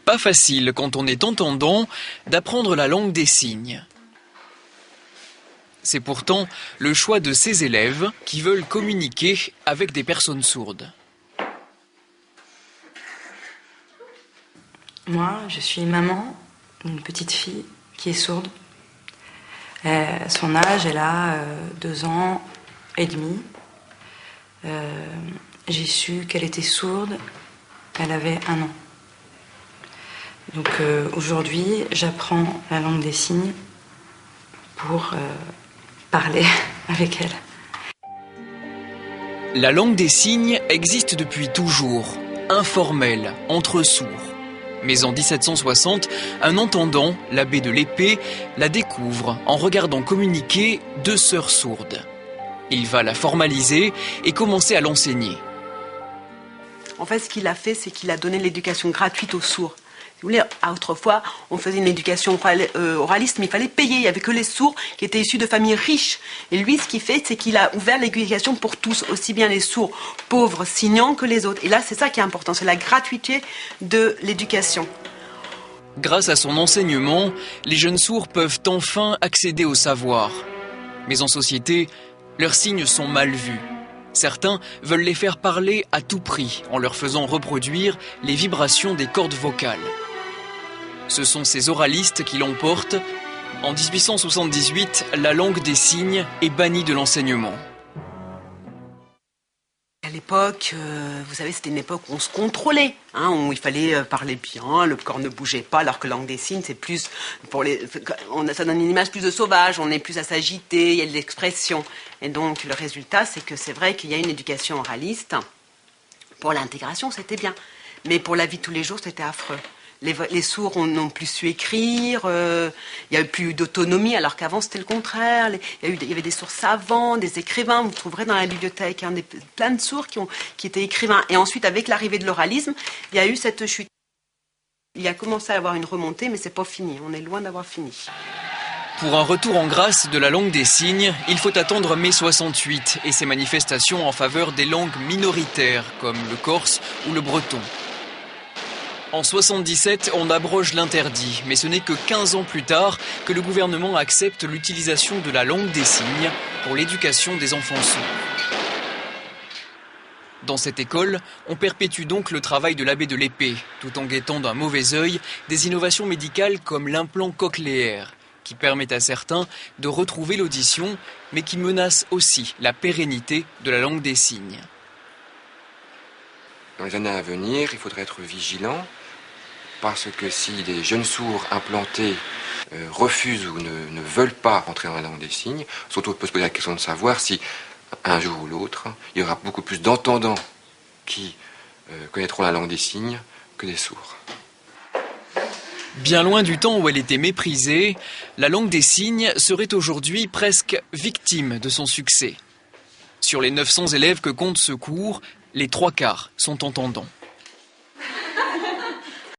pas facile quand on est entendant d'apprendre la langue des signes. C'est pourtant le choix de ces élèves qui veulent communiquer avec des personnes sourdes. Moi, je suis maman d'une petite fille qui est sourde. Son âge, elle a 2 ans et demi. J'ai su qu'elle était sourde, elle avait 1 an. Donc aujourd'hui, j'apprends la langue des signes pour parler avec elle. La langue des signes existe depuis toujours, informelle, entre sourds. Mais en 1760, un entendant, l'abbé de l'Épée, la découvre en regardant communiquer 2 sœurs sourdes. Il va la formaliser et commencer à l'enseigner. En fait, ce qu'il a fait, c'est qu'il a donné l'éducation gratuite aux sourds. Si vous voulez, autrefois, on faisait une éducation oraliste, mais il fallait payer. Il n'y avait que les sourds qui étaient issus de familles riches. Et lui, ce qu'il fait, c'est qu'il a ouvert l'éducation pour tous, aussi bien les sourds pauvres, signants, que les autres. Et là, c'est ça qui est important, c'est la gratuité de l'éducation. Grâce à son enseignement, les jeunes sourds peuvent enfin accéder au savoir. Mais en société, leurs signes sont mal vus. Certains veulent les faire parler à tout prix en leur faisant reproduire les vibrations des cordes vocales. Ce sont ces oralistes qui l'emportent. En 1878, la langue des signes est bannie de l'enseignement. À l'époque, vous savez, c'était une époque où on se contrôlait, où il fallait parler bien, le corps ne bougeait pas, alors que la langue des signes, c'est plus ça donne une image plus de sauvage, on est plus à s'agiter, il y a de l'expression. Et donc, le résultat, c'est que c'est vrai qu'il y a une éducation oraliste. Pour l'intégration, c'était bien. Mais pour la vie de tous les jours, c'était affreux. Les sourds n'ont plus su écrire, il n'y a eu plus d'autonomie, alors qu'avant c'était le contraire. Il y avait des sourds savants, des écrivains, vous trouverez dans la bibliothèque plein de sourds qui étaient écrivains. Et ensuite, avec l'arrivée de l'oralisme, il y a eu cette chute. Il a commencé à avoir une remontée, mais c'est pas fini, on est loin d'avoir fini. Pour un retour en grâce de la langue des signes, il faut attendre mai 68 et ses manifestations en faveur des langues minoritaires, comme le corse ou le breton. En 77, on abroge l'interdit, mais ce n'est que 15 ans plus tard que le gouvernement accepte l'utilisation de la langue des signes pour l'éducation des enfants sourds. Dans cette école, on perpétue donc le travail de l'abbé de l'Épée, tout en guettant d'un mauvais œil des innovations médicales comme l'implant cochléaire, qui permet à certains de retrouver l'audition, mais qui menace aussi la pérennité de la langue des signes. Dans les années à venir, il faudrait être vigilant, parce que si les jeunes sourds implantés refusent ou ne veulent pas rentrer dans la langue des signes, surtout on peut se poser la question de savoir si, un jour ou l'autre, il y aura beaucoup plus d'entendants qui connaîtront la langue des signes que des sourds. Bien loin du temps où elle était méprisée, la langue des signes serait aujourd'hui presque victime de son succès. Sur les 900 élèves que compte ce cours, les 3/4 sont entendants.